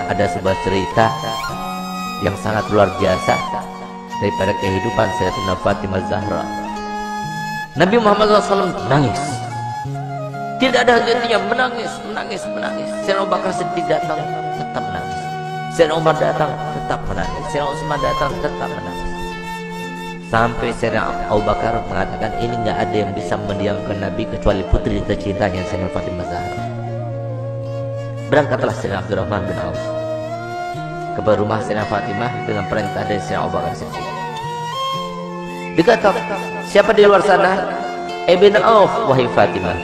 ada sebuah cerita yang sangat luar biasa daripada kehidupan Sayyidatina Fatimah Zahra. Nabi Muhammad SAW menangis, tidak ada hentinya, menangis. Sayyidina Abu Bakar Siddiq datang, tetap menangis. Sayyidina Umar datang, tetap menangis. Sayyidina Utsman datang, tetap menangis. Sampai Sayyidina Abu Bakar mengatakan, ini nggak ada yang bisa mendiamkan Nabi kecuali putri tercintanya Sayyidatina Fatimah Zahra. Berangkatlah Sayyidina Abdurrahman bin Auf ke rumah Sayyidatina Fatimah dengan perintah dari Sayyidina Abu Bakar Siddiq. Dikatakan, siapa di luar sana? Ibn Auf, wahai Fatimah,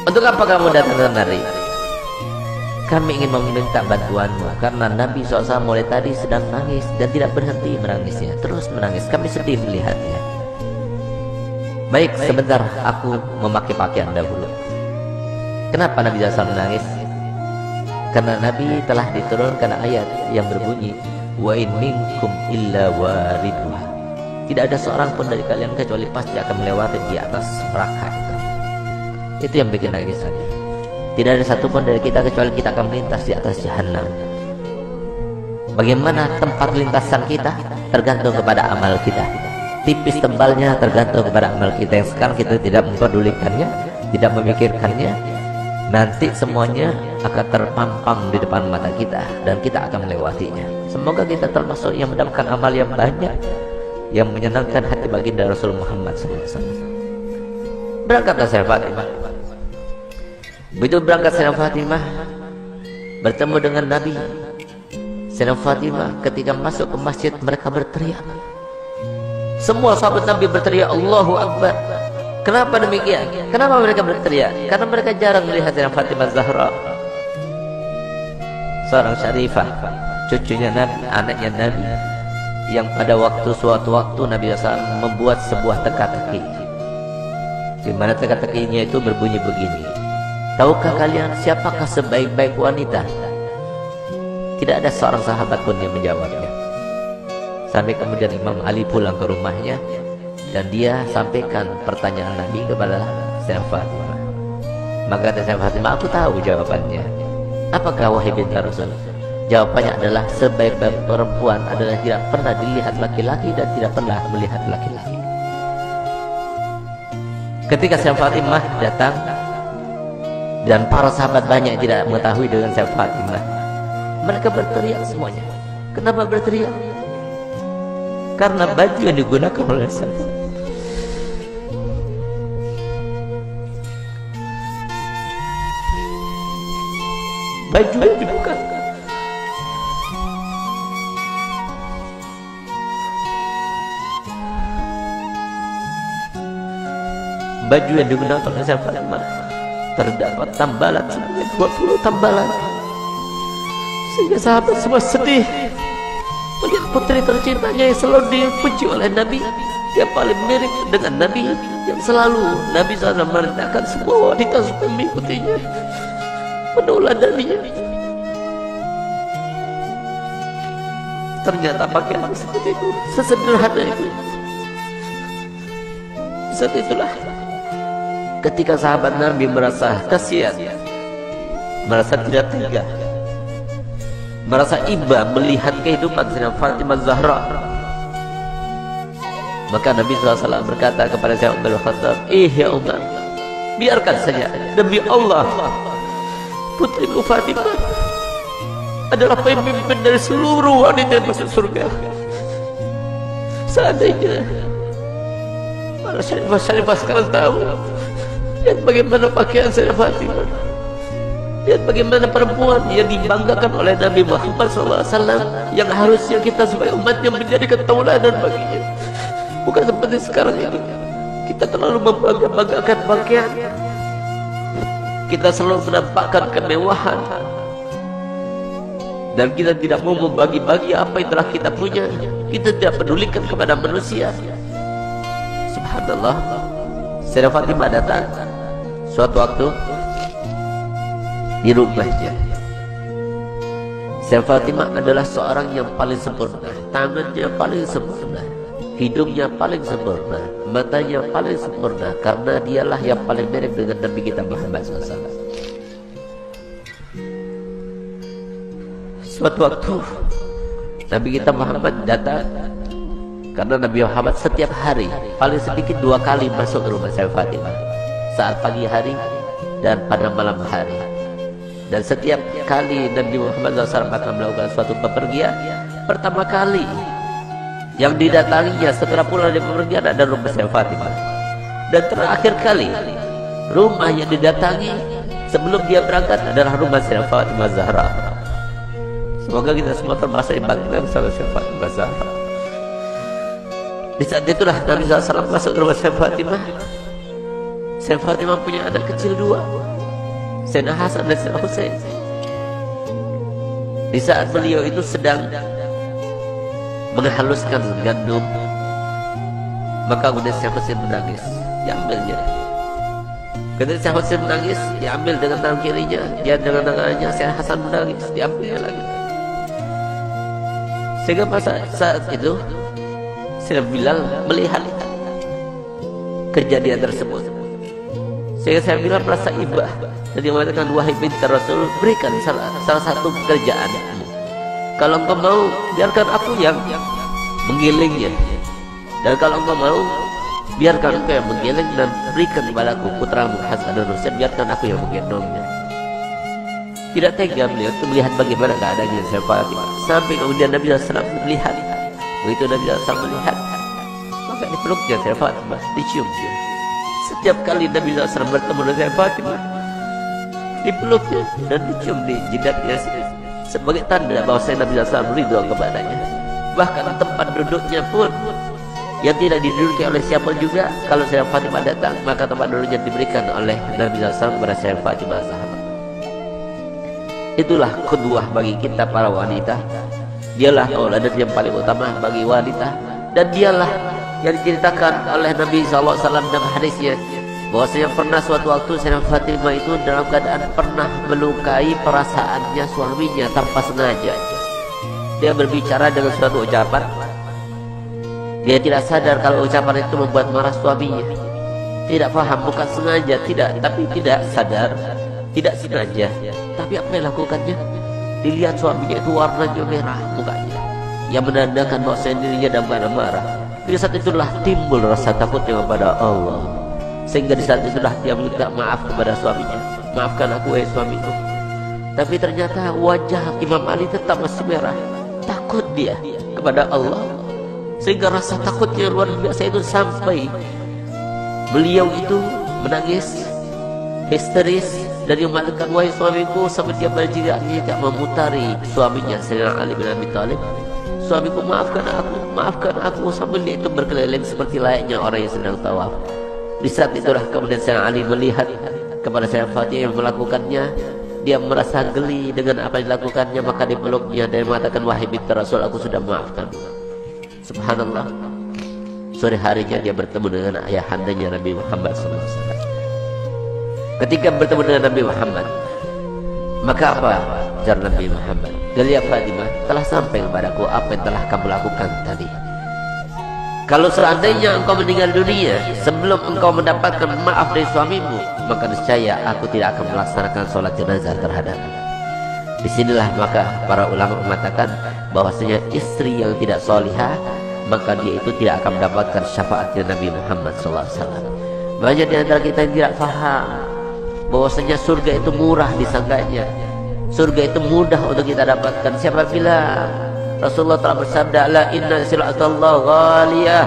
untuk apa kamu datang kemari? Kami ingin meminta bantuanmu karena Nabi SAW mulai tadi sedang nangis dan tidak berhenti menangisnya, terus menangis. Kami sedih melihatnya. Baik, sebentar, aku memakai pakaian dahulu. Kenapa Nabi SAW menangis? Karena Nabi telah diturunkan ayat yang berbunyi, wa in minkum illa wariduha. Tidak ada seorang pun dari kalian kecuali pasti akan melewati di atas neraka itu. Itu yang bikin nangis saja. Tidak ada satupun dari kita kecuali kita akan melintas di atas jahanam. Bagaimana tempat lintasan kita tergantung kepada amal kita. Tipis tebalnya tergantung kepada amal kita yang sekarang kita tidak mempedulikannya, tidak memikirkannya. Nanti semuanya akan terpampang di depan mata kita dan kita akan melewatinya. Semoga kita termasuk yang mendapatkan amal yang banyak, yang menyenangkan hati baginda Rasul Muhammad SAW. Berangkatlah Sayyidatina Fatimah. Begitu berangkat Sayyidatina Fatimah bertemu dengan Nabi. Sayyidatina Fatimah ketika masuk ke masjid, mereka berteriak. Semua sahabat Nabi berteriak Allahu Akbar. Kenapa demikian? Kenapa mereka berteriak? Karena mereka jarang melihat Sayyidatina Fatimah Zahra, seorang syarifah, cucunya Nabi, anaknya Nabi, yang pada suatu waktu Nabi SAW membuat sebuah teka-teki, di mana teka-tekinya itu berbunyi begini. Tahukah kalian siapakah sebaik-baik wanita? Tidak ada seorang sahabat pun yang menjawabnya. Sampai kemudian Imam Ali pulang ke rumahnya dan dia sampaikan pertanyaan Nabi kepada Sayyidatina Fatimah. Maka Sayyidatina Fatimah, aku tahu jawabannya. Apakah wahai binti Rasul? Jawabannya adalah sebaik-baik perempuan adalah tidak pernah dilihat laki-laki dan tidak pernah melihat laki-laki. Ketika Sayyidatina Fatimah datang dan para sahabat banyak yang tidak mengetahui dengan Sayyidatina Fatimah, mereka berteriak semuanya. Kenapa berteriak? Karena baju yang digunakan oleh Sayyidatina, baju yang dibuka, baju yang digunakan oleh Sayyidatina Fatimah terdapat tambalan sebanyak 20 tambalan, sehingga sahabat semua sedih melihat putri tercintanya yang selalu dipuji oleh Nabi, yang paling mirip dengan Nabi, yang selalu Nabi SAW merendahkan semua wanita supaya mengikutinya, meneladaninya. Ternyata pakaian seperti itu, sesederhana itu. Saat itulah ketika sahabat Nabi merasa kasihan, merasa tidak tega, merasa iba melihat kehidupan Sayyidatina Fatimah Zahra, maka Nabi SAW berkata kepada Sayyidina Umar bin Khattab, ya Umar, biarkan saja, demi Allah putriku Fatimah adalah pemimpin dari seluruh wanita yang masuk surga. Seandainya para syarifah sekarang tahu, lihat bagaimana pakaian Sayyidatina Fatimah, lihat bagaimana perempuan yang dibanggakan oleh Nabi Muhammad SAW, yang harusnya kita sebagai umatnya menjadi ketauladan baginya. Bukan seperti sekarang ini, kita terlalu membanggakan pakaian, kita selalu menampakkan kemewahan, dan kita tidak mau membagi-bagi apa yang telah kita punya. Kita tidak pedulikan kepada manusia. Subhanallah, Sayyidatina Fatimah datang suatu waktu di rumahnya. Sayyidatina Fatimah adalah seorang yang paling sempurna, tangannya paling sempurna, hidungnya paling sempurna, matanya paling sempurna, karena dialah yang paling mirip dengan Nabi kita Muhammad SAW. Suatu waktu Nabi kita Muhammad datang, karena Nabi Muhammad setiap hari paling sedikit 2 kali masuk ke rumah Sayyidah Fatimah, saat pagi hari dan pada malam hari. Dan setiap kali Nabi Muhammad SAW akan melakukan suatu bepergian, pertama kali yang didatanginya setelah pulang dari bepergian ada rumah Sayyidah Fatimah. Dan terakhir kali rumah yang didatangi sebelum dia berangkat adalah rumah Sayyidah Fatimah Zahra. Semoga kita semua termasuk dibangkitkan sama Sayyidah Fatimah Zahra. Di saat itulah Nabi SAW masuk ke rumah Sayyidah Fatimah. Sayyidah Fatimah punya anak kecil 2, Sayyidina Hasan dan Sayyidina Husain. Di saat beliau itu sedang menghaluskan gandum, maka kemudian Sayyidina Husain menangis, diambilnya. Ketika Sayyidina Husain menangis, diambil dengan tangan kirinya, dia dengan tangannya. Sayyidina Hasan menangis, diambilnya lagi. Sehingga saat itu Sayyidina Bilal melihat kejadian tersebut. Sehingga Sayyidina Bilal merasa ibah dan dia mengatakan, wahai binti Rasul, berikan salah satu pekerjaan. Kalau engkau mau, biarkan aku yang menggilingnya. Dan kalau engkau mau, biarkan engkau yang menggiling dan berikan kepadaku putramu Hasan dan Husain, biarkan aku yang menggendongnya. Tidak tega beliau untuk melihat bagaimana keadaannya Sayyidah Fatimah. Sampai kemudian Nabi SAW melihat. Begitu Nabi SAW melihat, maka dipeluknya Sayyidah Fatimah, diciumnya. Setiap kali Nabi SAW bertemu dengan Sayyidah Fatimah, dipeluknya dan dicium di jidatnya sebagai tanda bahwa Nabi SAW ridho kepadanya. Bahkan tempat duduknya pun yang tidak diduduki oleh siapa juga, kalau Sayyidah Fatimah datang, maka tempat duduknya diberikan oleh Nabi SAW kepada Sayyidah Fatimah Zahra. Itulah kedua bagi kita para wanita. Dialah tauladan yang paling utama bagi wanita, dan dialah yang diceritakan oleh Nabi SAW dalam hadisnya, bahwasanya pernah suatu waktu Sayyidah Fatimah itu dalam keadaan pernah melukai perasaannya suaminya tanpa sengaja. Dia berbicara dengan suatu ucapan, dia tidak sadar kalau ucapan itu membuat marah suaminya. Tidak paham, bukan sengaja, tidak, tapi tidak sadar, tidak sengaja. Tapi apa yang lakukannya? Dilihat suaminya itu warnanya merah mukanya, yang menandakan bahwa dirinya dalam keadaan marah. Di saat itulah timbul rasa takutnya kepada Allah, sehingga di saat itulah dia minta maaf kepada suaminya. Maafkan aku, wahai suamiku. Tapi ternyata wajah Imam Ali tetap masih merah. Takut dia kepada Allah, sehingga rasa takutnya luar biasa itu sampai beliau itu menangis histeris dan dia mengatakan, wahai suamiku, sampai dia berjirat tidak memutari suaminya Sayyidina Ali bin Abi Thalib. Suamiku, maafkan aku, sambil dia itu berkeliling seperti layaknya orang yang sedang tawaf. Di saat itulah kemudian Sayyidina Ali melihat kepada Sayyidah Fatimah yang melakukannya. Dia merasa geli dengan apa yang dilakukannya, maka dipeluknya dan mengatakan, wahai binti Rasul, aku sudah maafkan. Subhanallah, sore harinya dia bertemu dengan ayahandanya Nabi Muhammad SAW. Ketika bertemu dengan Nabi Muhammad, maka apa ujar Nabi Muhammad? Ya Fatimah, telah sampai kepadaku apa yang telah kamu lakukan tadi. Kalau seandainya engkau meninggal dunia sebelum engkau mendapatkan maaf dari suamimu, maka niscaya aku tidak akan melaksanakan sholat jenazah terhadapmu. Disinilah maka para ulama mengatakan bahwasanya istri yang tidak solihah, maka dia itu tidak akan mendapatkan syafaatnya Nabi Muhammad SAW. Banyak di antara kita yang tidak faham bahwasanya surga itu murah disangkanya, surga itu mudah untuk kita dapatkan. Siapa bilang? Rasulullah telah bersabda, ala inna sil'atallah ghaliyah,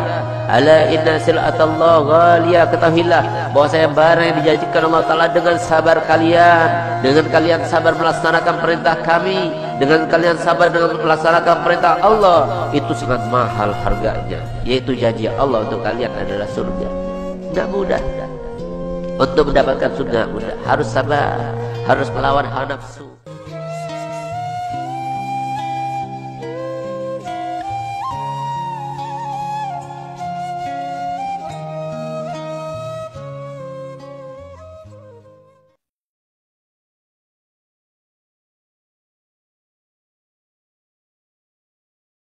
ala inna sil'atallah ghaliyah. Ketahuilah bahwasanya barang yang dijanjikan Allah Ta'ala dengan sabar kalian, dengan kalian sabar melaksanakan perintah kami, dengan kalian sabar dengan melaksanakan perintah Allah, itu sangat mahal harganya, yaitu janji Allah untuk kalian adalah surga. Tidak mudah untuk mendapatkan surga, mudah. Harus sabar, harus melawan hawa nafsu.